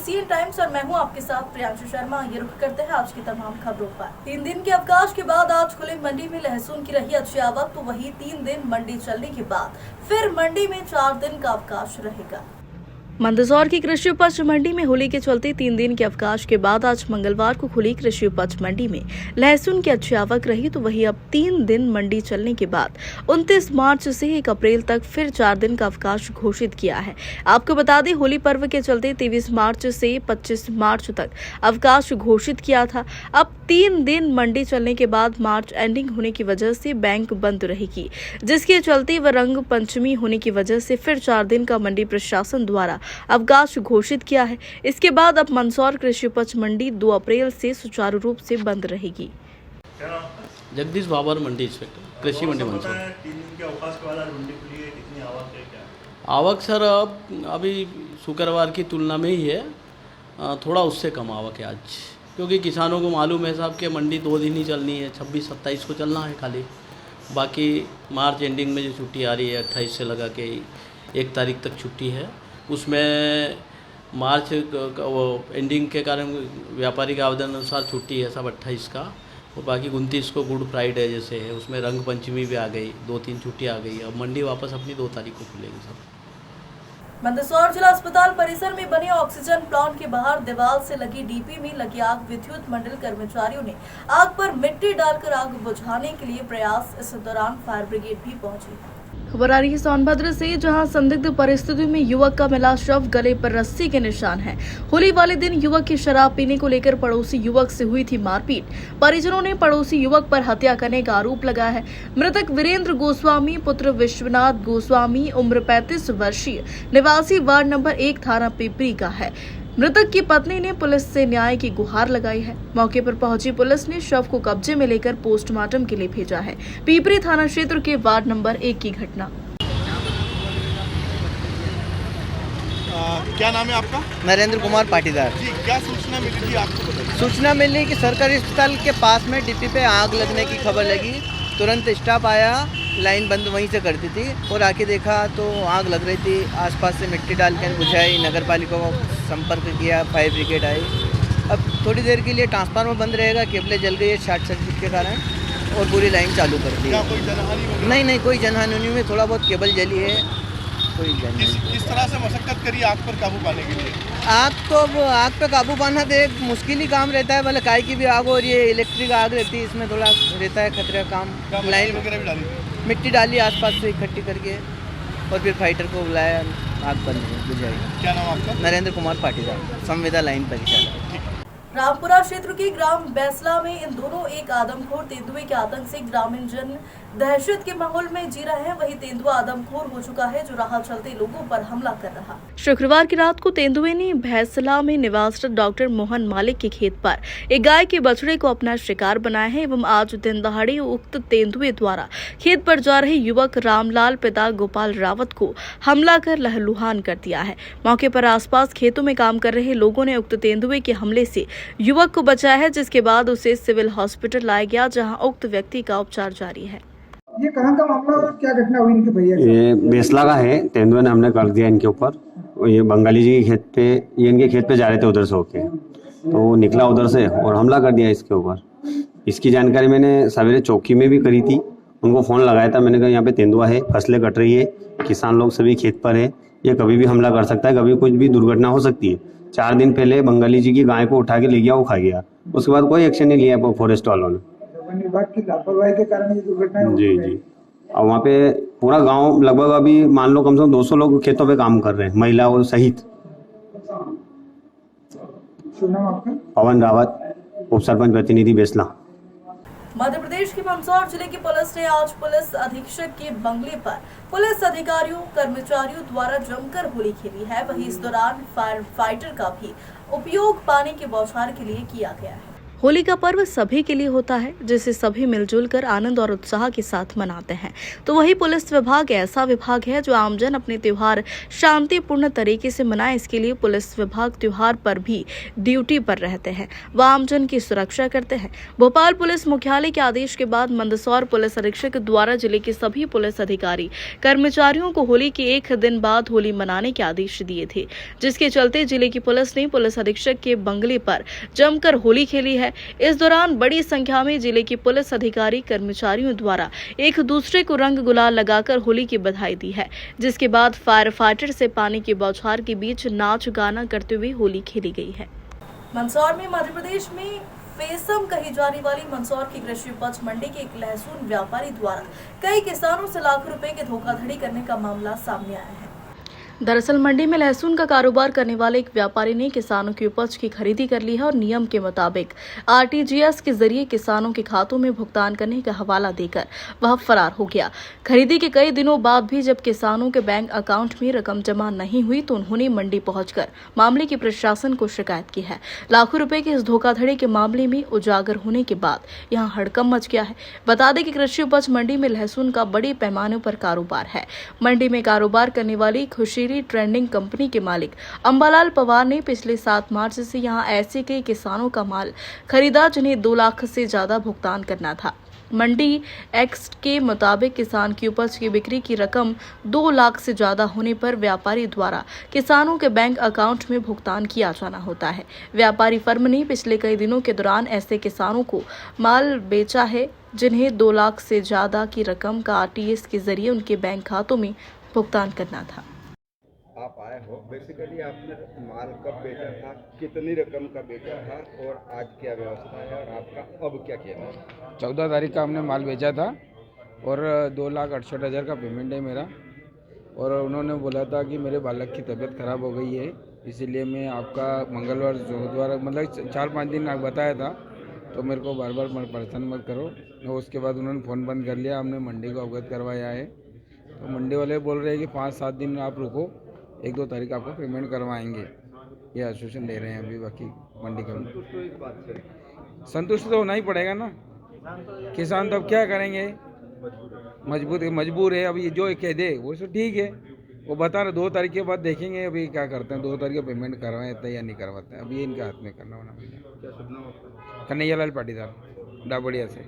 CN times और मैं हूं आपके साथ प्रियांशु शर्मा। ये रुक करते हैं आज की तमाम खबरों पर। 3 दिन के अवकाश के बाद आज खुले मंडी में लहसुन की रही अच्छी आवक, तो वही 3 दिन मंडी चलने के बाद फिर मंडी में 4 दिन का अवकाश रहेगा। मंदसौर की कृषि उपज मंडी में होली के चलते 3 दिन के अवकाश के बाद आज मंगलवार को खुली कृषि उपज मंडी में लहसुन की अच्छी आवक रही, तो वही अब 3 दिन मंडी चलने के बाद 29 मार्च से 1 अप्रैल तक फिर 4 दिन का अवकाश घोषित किया है। आपको बता दें, होली पर्व के चलते 23 मार्च से 25 मार्च तक अवकाश घोषित किया था। अब 3 दिन मंडी चलने के बाद मार्च एंडिंग होने की वजह से बैंक बंद रहेगी, जिसके चलते व रंग पंचमी होने की वजह से फिर 4 दिन का मंडी प्रशासन द्वारा अवकाश घोषित किया है। इसके बाद अब मंदसौर कृषि उपज मंडी 2 अप्रैल से सुचारू रूप से बंद रहेगी। जगदीश बाबर मंडी इंस्पेक्टर, कृषि मंडी मंदसौर। 3 दिन के अवकाश के बाद आज मंडी खुली है, कितनी आवक है, क्या आवक सर अब अभी शुक्रवार की तुलना में ही है, थोड़ा उससे कम आवक है आज, क्योंकि किसानों को मालूम है साहब कि मंडी 2 दिन ही चलनी है, 26-27 को चलना है खाली। बाकी मार्च एंडिंग में जो छुट्टी आ रही है 28 से लगा के 1 तारीख तक छुट्टी है, उसमें मार्च वो एंडिंग के कारण व्यापारी के आवेदन अनुसार छुट्टी है सब 28 का, और बाकी 29 को गुड फ्राइडे जैसे है, उसमें रंग पंचमी भी आ गई, 2-3 छुट्टी आ गई। अब मंडी वापस अपनी 2 तारीख को खुलेगी सब। मंदसौर जिला अस्पताल परिसर में बने ऑक्सीजन प्लांट के बाहर दीवार से लगी डीपी में लगी आग, विद्युत मंडल कर्मचारियों ने आग पर मिट्टी डालकर आग बुझाने के लिए प्रयास। इस दौरान फायर ब्रिगेड भी पहुंची। खबर आ रही है सोनभद्र से, जहां संदिग्ध परिस्थितियों में युवक का मिला शव, गले पर रस्सी के निशान हैं। होली वाले दिन युवक की शराब पीने को लेकर पड़ोसी युवक से हुई थी मारपीट। परिजनों ने पड़ोसी युवक पर हत्या करने का आरोप लगाया है। मृतक वीरेंद्र गोस्वामी पुत्र विश्वनाथ गोस्वामी उम्र 35 वर्षीय, निवासी वार्ड नंबर 1 थाना पिपरी का है। मृतक की पत्नी ने पुलिस से न्याय की गुहार लगाई है। मौके पर पहुंची पुलिस ने शव को कब्जे में लेकर पोस्टमार्टम के लिए भेजा है। पिपरी थाना क्षेत्र के वार्ड नंबर 1 की घटना। क्या नाम है आपका? नरेंद्र कुमार पाटीदार जी, क्या सूचना मिली थी आपको? बताइए। सूचना मिली कि सरकारी अस्पताल के पास में डीपी पे आग लगने की खबर लगी। तुरंत स्टाफ आया, लाइन बंद वहीं से कर दी थी और आके देखा तो आग लग रही थी। आसपास से मिट्टी डाल कर बुझाई, नगर पालिका को संपर्क किया, फायर ब्रिगेड आई। अब थोड़ी देर के लिए ट्रांसफार्मर बंद रहेगा, केबलें जल गई है शॉर्ट सर्किट के कारण, और पूरी लाइन चालू कर दी। क्या कोई जनहानि वगैरह? नहीं, कोई जनहानि नहीं हुई, थोड़ा बहुत केबल जली है, कोई जनहानि। किस तरह से मशक्कत करी आग पर काबू पाने के लिए? आग पे काबू पाना तो एक मुश्किल ही काम रहता है, मतलब काय की भी आग हो रही है, इलेक्ट्रिक आग रहती है, इसमें थोड़ा रहता है खतरा काम। लाइन वगैरह भी डाली, मिट्टी डाली आसपास से इकट्ठी करके, और फिर फाइटर को बुलाया, आग बंद बुझाई। क्या नाम आपका? नरेंद्र कुमार पाटीदार, संविदा लाइन परिचालक। रामपुरा क्षेत्र के ग्राम बैसला में इन दोनों एक आदमखोर तेंदुए के आतंक से ग्रामीण जन दहशत के माहौल में जी रहे हैं। वही तेंदुआ आदमखोर हो चुका है, जो राह चलते लोगों पर हमला कर रहा। शुक्रवार की रात को तेंदुए ने बैसला में निवासरत डॉक्टर मोहन मालिक के खेत पर एक गाय के बछड़े को अपना शिकार बनाया है एवं आज दिन दहाड़े उक्त तेंदुए द्वारा खेत पर जा रहे युवक रामलाल पिता गोपाल रावत को हमला कर लहलुहान कर दिया है। मौके पर आसपास खेतों में काम कर रहे लोगों ने उक्त तेंदुए के हमले से युवक को बचाया है, जिसके बाद उसे सिविल हॉस्पिटल लाया गया, जहां उक्त व्यक्ति का उपचार जारी है। ये कहाँ का मामला और क्या घटना हुई इनके भैया? ये बेसला का है, तेंदुए ने हमने कर दिया इनके ऊपर। ये बंगाली जी के खेत पे, ये इनके खेत पे जा रहे थे उधर से होके, तो वो निकला उधर से और हमला कर दिया इसके ऊपर। इसकी जानकारी मैंने सवेरे चौकी में भी करी थी, उनको फ़ोन लगाया था। मैंने कहा यहाँ पे तेंदुआ है, फसलें कट रही है, किसान लोग सभी खेत पर है, ये कभी भी हमला कर सकता है, कभी कुछ भी दुर्घटना हो सकती है। 4 दिन पहले बंगाली जी की गाय को उठा के ले गया, वो खा गया। उसके बाद कोई एक्शन नहीं लिया फॉरेस्ट वालों ने। वन विभाग की लापरवाही के कारण ये दुर्घटना जी। और वहाँ पे पूरा गांव लगभग अभी मान लो कम से कम 200 लोग खेतों पे काम कर रहे हैं, महिला और सहित। नाम आपका? पवन रावत, उप सरपंच प्रतिनिधि बेसला। मध्य प्रदेश के मंदसौर जिले की पुलिस ने आज पुलिस अधीक्षक के बंगले पर पुलिस अधिकारियों कर्मचारियों द्वारा जमकर होली खेली है। वहीं इस दौरान फायर फाइटर का भी उपयोग पानी के बौछार के लिए किया गया है। होली का पर्व सभी के लिए होता है, जिसे सभी मिलजुल कर आनंद और उत्साह के साथ मनाते हैं। तो वही पुलिस विभाग ऐसा विभाग है जो आमजन अपने त्योहार शांतिपूर्ण तरीके से मनाए, इसके लिए पुलिस विभाग त्योहार पर भी ड्यूटी पर रहते हैं व आमजन की सुरक्षा करते हैं। भोपाल पुलिस मुख्यालय के आदेश के बाद मंदसौर पुलिस अधीक्षक द्वारा जिले के सभी पुलिस अधिकारी कर्मचारियों को होली के एक दिन बाद होली मनाने के आदेश दिए थे, जिसके चलते जिले की पुलिस ने पुलिस अधीक्षक के बंगले पर जमकर होली खेली है। इस दौरान बड़ी संख्या में जिले के पुलिस अधिकारी कर्मचारियों द्वारा एक दूसरे को रंग गुलाल लगाकर होली की बधाई दी है, जिसके बाद फायर फाइटर से पानी की बौछार के बीच नाच गाना करते हुए होली खेली गई है। मंदसौर में मध्य प्रदेश में फेसम कही जाने वाली मंदसौर की कृषि उपज मंडी के एक लहसुन व्यापारी द्वारा कई किसानों से लाखों रुपए की धोखाधड़ी करने का मामला सामने आया है। दरअसल मंडी में लहसुन का कारोबार करने वाले एक व्यापारी ने किसानों की उपज की खरीदी कर ली है और नियम के मुताबिक आरटीजीएस के जरिए किसानों के खातों में भुगतान करने का हवाला देकर वह फरार हो गया। खरीदी के कई दिनों बाद भी जब किसानों के बैंक अकाउंट में रकम जमा नहीं हुई तो उन्होंने मंडी पहुंचकर मामले की प्रशासन को शिकायत की है। लाखों रुपए के इस धोखाधड़ी के मामले में उजागर होने के बाद यहाँ हड़कंप मच गया है। बता दें कि कृषि उपज मंडी में लहसुन का बड़े पैमाने पर कारोबार है। मंडी में कारोबार करने वाली खुशी ट्रेंडिंग कंपनी के मालिक अंबालाल पवार ने पिछले 7 मार्च से यहां ऐसे कई किसानों का माल खरीदा जिन्हें 2 लाख से ज्यादा भुगतान करना था। मंडी एक्ट के मुताबिक किसान की उपज की बिक्री की रकम 2 लाख से ज्यादा होने पर व्यापारी द्वारा किसानों के बैंक अकाउंट में भुगतान किया जाना होता है। व्यापारी फर्म ने पिछले कई दिनों के दौरान ऐसे किसानों को माल बेचा है जिन्हें 2 लाख से ज्यादा की रकम का आरटीजीएस के जरिए उनके बैंक खातों में भुगतान करना था। आप आए हो, बेसिकली आपने माल कब बेचा था, कितनी रकम का बेचा था और आज क्या व्यवस्था है और आपका अब क्या किया है? 14 तारीख का हमने माल बेचा था और 2,68,000 का पेमेंट है मेरा। और उन्होंने बोला था कि मेरे बालक की तबीयत ख़राब हो गई है, इसीलिए मैं आपका मंगलवार बुधवार मतलब 4-5 दिन बताया था, तो मेरे को बार बार परेशान मत करो। तो उसके बाद उन्होंने फ़ोन बंद कर लिया। हमने मंडी को अवगत करवाया है, तो मंडी वाले बोल रहे हैं कि 5-7 दिन आप रुको, 1-2 तारीख आपको पेमेंट करवाएंगे, ये आश्वासन दे रहे हैं। अभी बाकी मंडी का संतुष्ट तो होना ही पड़ेगा ना, किसान तो अब क्या करेंगे, मजबूर है। अभी जो कह दे वो तो ठीक है, वो बता रहे 2 तारीख के बाद देखेंगे अभी क्या करते हैं। 2 तारीख को पेमेंट करवाते हैं या नहीं करवाते हैं, अभी इनके हाथ में करना होना। कन्हैयालाल पाटीदार डाबड़िया से।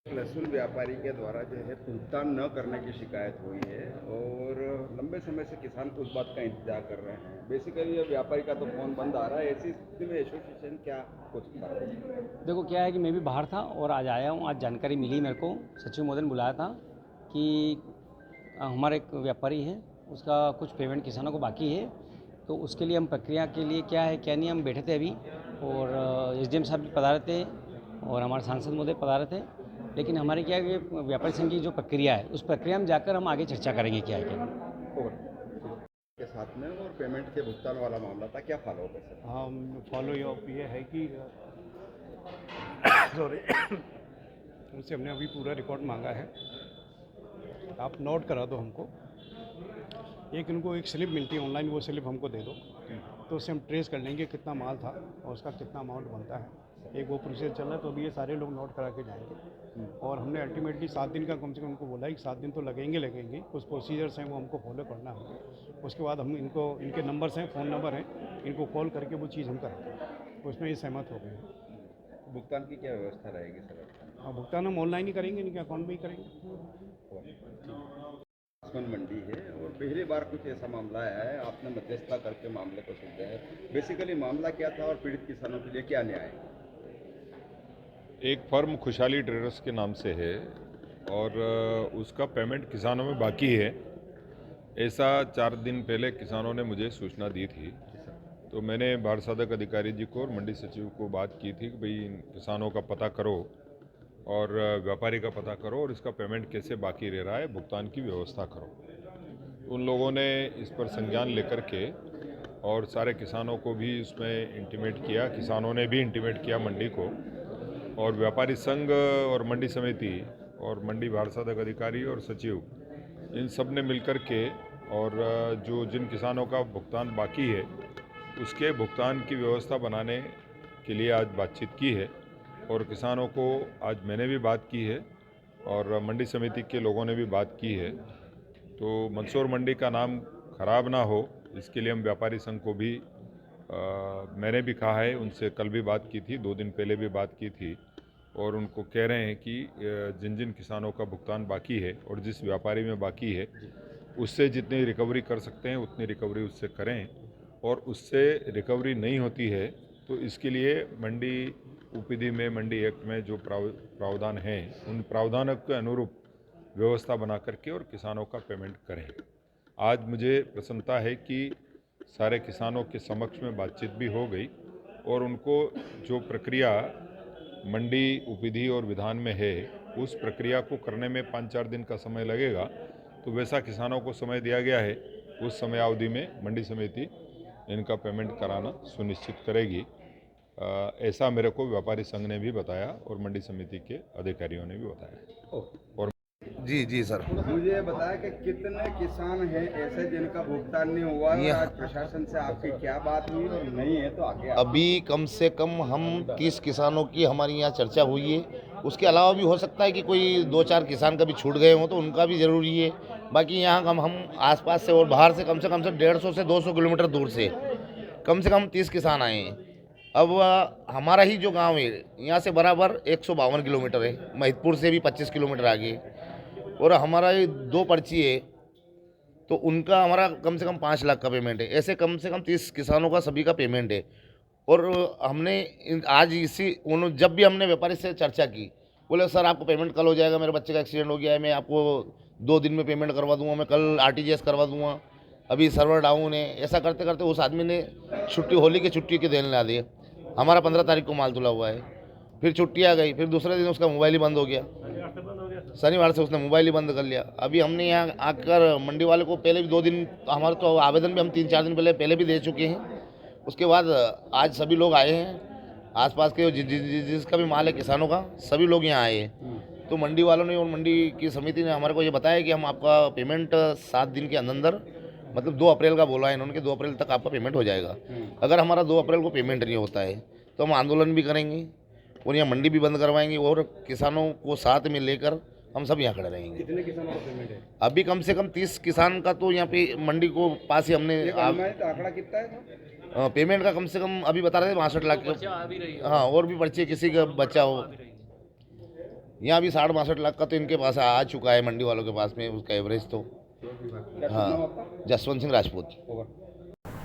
लहसुन व्यापारी के द्वारा जो है भुगतान न करने की शिकायत हुई है और लंबे समय से किसान उस बात का इंतजार कर रहे हैं। बेसिकली व्यापारी का तो फोन बंद आ रहा है, ऐसी स्थिति में एसोसिएशन क्या कुछ कर रहा है? देखो क्या है कि मैं भी बाहर था और आज आया हूँ। आज जानकारी मिली मेरे को, सचिव महोदय ने बुलाया था कि हमारा एक व्यापारी है, उसका कुछ पेमेंट किसानों को बाकी है, तो उसके लिए हम प्रक्रिया के लिए क्या है क्या नहीं हम बैठे थे अभी। और एसडीएम साहब भी पधारे थे और हमारे सांसद महोदय पधारे थे, लेकिन हमारे क्या है कि व्यापारी संघ की जो प्रक्रिया है उस प्रक्रिया में जाकर हम आगे चर्चा करेंगे क्या है क्या और के साथ में और पेमेंट के भुगतान वाला मामला था, क्या फॉलो अप है? हाँ, फॉलो अप ये है कि सॉरी उनसे हमने अभी पूरा रिकॉर्ड मांगा है, आप नोट करा दो हमको। एक इनको एक स्लिप मिलती है ऑनलाइन, वो स्लिप हमको दे दो, तो उससे हम ट्रेस कर लेंगे कितना माल था और उसका कितना अमाउंट बनता है। एक वो प्रोसेस चल रहा है, तो अभी ये सारे लोग नोट करा के जाएंगे। और हमने अल्टीमेटली 7 दिन का कम से कम उनको बोला है कि 7 दिन तो लगेंगे। कुछ प्रोसीजर्स हैं वो हमको फॉलो करना होगा। उसके बाद हम इनको, इनके नंबर्स हैं, फ़ोन नंबर हैं, इनको कॉल करके वो चीज़ हम करेंगे। उसमें ये सहमत हो गए। भुगतान की क्या व्यवस्था रहेगी सर? हाँ, भुगतान हम ऑनलाइन ही करेंगे, इनके अकाउंट में ही करेंगे। मंडी है और पहली बार कुछ ऐसा मामला आया है, आपने मध्यस्थता करके मामले को सुलझाया है। बेसिकली मामला क्या था और पीड़ित किसानों के लिए क्या न्याय है? एक फर्म खुशहाली ट्रेडर्स के नाम से है और उसका पेमेंट किसानों में बाकी है, ऐसा 4 दिन पहले किसानों ने मुझे सूचना दी थी। तो मैंने भारत साधक अधिकारी जी को और मंडी सचिव को बात की थी कि भाई इन किसानों का पता करो और व्यापारी का पता करो और इसका पेमेंट कैसे बाकी रह रहा है, भुगतान की व्यवस्था करो। उन लोगों ने इस पर संज्ञान लेकर के और सारे किसानों को भी इसमें इंटीमेट किया, किसानों ने भी इंटीमेट किया मंडी को, और व्यापारी संघ और मंडी समिति और मंडी भारत साधक अधिकारी और सचिव इन सब ने मिलकर के और जो जिन किसानों का भुगतान बाकी है उसके भुगतान की व्यवस्था बनाने के लिए आज बातचीत की है। और किसानों को आज मैंने भी बात की है और मंडी समिति के लोगों ने भी बात की है। तो मंदसौर मंडी का नाम खराब ना हो, इसके लिए हम व्यापारी संघ को भी मैंने भी कहा है, उनसे कल भी बात की थी, 2 दिन पहले भी बात की थी और उनको कह रहे हैं कि जिन जिन किसानों का भुगतान बाकी है और जिस व्यापारी में बाकी है उससे जितनी रिकवरी कर सकते हैं उतनी रिकवरी उससे करें, और उससे रिकवरी नहीं होती है तो इसके लिए मंडी उपविधि में, मंडी एक्ट में जो प्रावधान हैं उन प्रावधानों के अनुरूप व्यवस्था बना करके और किसानों का पेमेंट करें। आज मुझे प्रसन्नता है कि सारे किसानों के समक्ष में बातचीत भी हो गई और उनको जो प्रक्रिया मंडी उपविधि और विधान में है उस प्रक्रिया को करने में 5-4 दिन का समय लगेगा, तो वैसा किसानों को समय दिया गया है। उस समय अवधि में मंडी समिति इनका पेमेंट कराना सुनिश्चित करेगी। ऐसा मेरे को व्यापारी संघ ने भी बताया और मंडी समिति के अधिकारियों ने भी बताया। और जी सर, मुझे बताया कि कितने किसान हैं ऐसे जिनका भुगतान नहीं हुआ है। आज प्रशासन से आपकी क्या बात हुई और नहीं है तो आगे अभी कम से कम हम 30 किसानों की हमारी यहाँ चर्चा हुई है। उसके अलावा भी हो सकता है कि कोई 2-4 किसान कभी छूट गए हों तो उनका भी ज़रूरी है। बाकी यहाँ हम आसपास से और बाहर से कम से 150 से 200 किलोमीटर दूर से कम 30 किसान आए हैं। अब हमारा ही जो गांव है यहाँ से बराबर 152 किलोमीटर है, महिदपुर से भी 25 किलोमीटर आगे, और हमारा ये 2 पर्ची है तो उनका हमारा कम से कम 5 लाख का पेमेंट है। ऐसे कम से कम 30 किसानों का सभी का पेमेंट है। और हमने आज जब भी हमने व्यापारी से चर्चा की, बोले सर आपको पेमेंट कल हो जाएगा, मेरे बच्चे का एक्सीडेंट हो गया है, मैं आपको 2 दिन में पेमेंट करवा दूंगा, मैं कल RTGS करवा दूंगा, अभी सर्वर डाउन है। ऐसा करते करते उस आदमी ने होली की छुट्टी के दिन ला दिए। हमारा 15 तारीख को माल तुला हुआ है, फिर छुट्टी आ गई, फिर दूसरे दिन उसका मोबाइल ही बंद हो गया, शनिवार से उसने मोबाइल ही बंद कर लिया। अभी हमने यहाँ आकर मंडी वाले को पहले भी 2 दिन हमारे तो आवेदन भी हम 3-4 दिन पहले भी दे चुके हैं। उसके बाद आज सभी लोग आए हैं, आसपास के जिसका भी माल है किसानों का, सभी लोग यहाँ आए हैं। तो मंडी वालों ने और मंडी की समिति ने हमारे को ये बताया कि हम आपका पेमेंट 7 दिन के अंदर, मतलब 2 अप्रैल का बोला है इन्होंने कि 2 अप्रैल तक आपका पेमेंट हो जाएगा। अगर हमारा 2 अप्रैल को पेमेंट नहीं होता है तो हम आंदोलन भी करेंगे और यहाँ मंडी भी बंद करवाएंगे और किसानों को साथ में लेकर हम सब यहाँ खड़े रहेंगे। कितने किसानों का पेमेंट है? अभी कम से कम 30 किसान का तो यहाँ पे मंडी को पास ही हमने आंकड़ा कितना है? पेमेंट का कम से कम अभी बता रहे थे 62 लाख का। हाँ, और भी पर्ची किसी का बच्चा हो, यहाँ भी 60-62 लाख का तो इनके पास आ चुका है मंडी वालों के पास में, उसका एवरेज तो। हाँ, जसवंत सिंह राजपूत।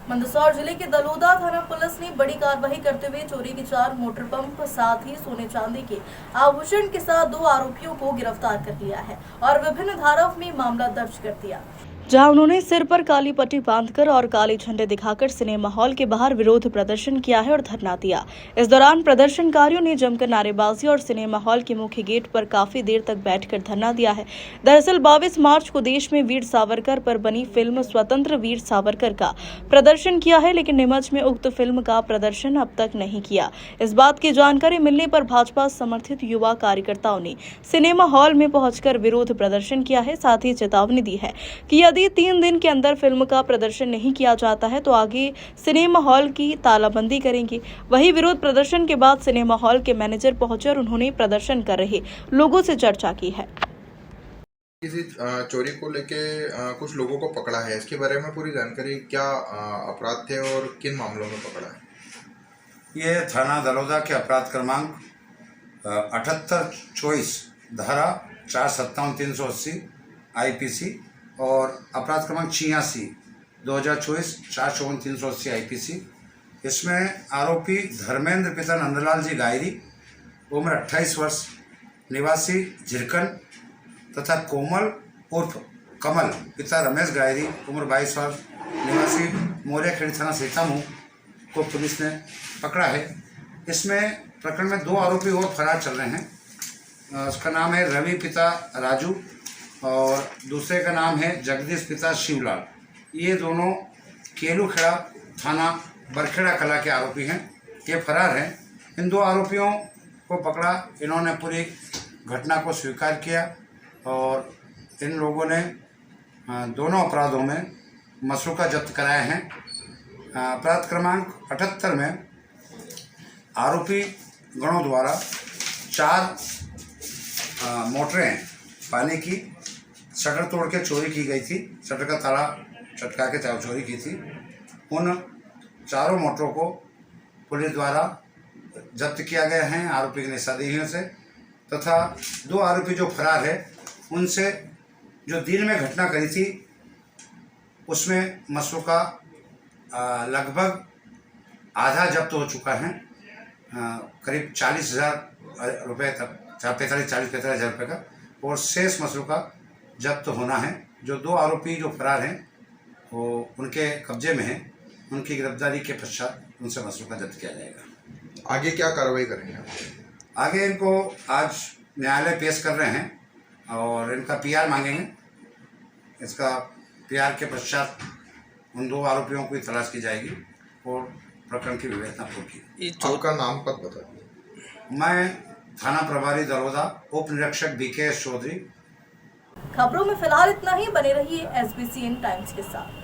मंदसौर जिले के दलोदा थाना पुलिस ने बड़ी कार्रवाई करते हुए चोरी के 4 मोटर पंप साथ ही सोने चांदी के आभूषण के साथ 2 आरोपियों को गिरफ्तार कर लिया है और विभिन्न धाराओं में मामला दर्ज कर दिया, जहां उन्होंने सिर पर काली पट्टी बांधकर और काले झंडे दिखाकर सिनेमा हॉल के बाहर विरोध प्रदर्शन किया है और धरना दिया। इस दौरान प्रदर्शनकारियों ने जमकर नारेबाजी और सिनेमा हॉल के मुख्य गेट पर काफी देर तक बैठकर धरना दिया है। दरअसल 22 मार्च को देश में वीर सावरकर पर बनी फिल्म स्वतंत्र वीर सावरकर का प्रदर्शन किया है, लेकिन नीमच में उक्त फिल्म का प्रदर्शन अब तक नहीं किया। इस बात की जानकारी मिलने पर भाजपा समर्थित युवा कार्यकर्ताओं ने सिनेमा हॉल में पहुंचकर विरोध प्रदर्शन किया है। साथ ही चेतावनी दी है कि यदि 3 दिन के अंदर फिल्म का प्रदर्शन नहीं किया जाता है तो आगे सिनेमा हॉल की तालाबंदी करेंगे। वहीं विरोध प्रदर्शन के बाद सिनेमा हॉल के मैनेजर पहुंचे और उन्होंने प्रदर्शन कर रहे लोगों से चर्चा की है। किसी चोरी को लेके कुछ लोगों को पकड़ा है, इसके बारे में पूरी जानकारी, क्या अपराध थे और किन मामलों में पकड़ा है? ये थाना दलोदा के अपराध क्रमांक 78-24 धारा 457-380 IPC और अपराध क्रमांक 86 2024 454-380 IPC। इसमें आरोपी धर्मेंद्र पिता नंदलाल जी गायरी, उम्र 28 वर्ष, निवासी झिरकन, तथा कोमल उर्फ कमल पिता रमेश गायरी, उम्र 22 वर्ष, निवासी मोरियाखेड़ी थाना सीतामऊ को पुलिस ने पकड़ा है। इसमें प्रकरण में 2 आरोपी और फरार चल रहे हैं। उसका नाम है रवि पिता राजू और दूसरे का नाम है जगदीश पिता शिवलाल। ये दोनों केलूखेड़ा थाना बरखेड़ा कला के आरोपी हैं, ये फरार हैं। इन 2 आरोपियों को पकड़ा, इन्होंने पूरी घटना को स्वीकार किया और इन लोगों ने दोनों अपराधों में मशरूका जब्त कराए हैं। अपराध क्रमांक 78 में आरोपी गणों द्वारा 4 मोटरें पानी की शटर तोड़ के चोरी की गई थी, शटर का ताला चटका के चोरी की थी। उन चारों मोटरों को पुलिस द्वारा जब्त किया गया है आरोपी की निशानदेहियों से, तथा 2 आरोपी जो फरार है उनसे जो दिन में घटना करी थी उसमें मसरूक़ का लगभग आधा जब्त हो चुका है, करीब 40,000 रुपये तक, 45,000 रुपये का, और शेष मसरूक़ का जब्त होना है। जो 2 आरोपी जो फरार हैं वो उनके कब्जे में हैं, उनकी गिरफ्तारी के पश्चात उनसे मसरूक़ का जब्त किया जाएगा। आगे क्या कार्रवाई करेंगे? आगे इनको आज न्यायालय पेश कर रहे हैं और इनका PR मांगेंगे। इसका PR के पश्चात उन 2 आरोपियों की तलाश की जाएगी और प्रकरण की विवेचना होगी। आपका नाम पद बता दीजिए। मैं थाना प्रभारी दरोदा उप निरीक्षक BK चौधरी। खबरों में फिलहाल इतना ही। बने रहिए SBCN टाइम्स के साथ।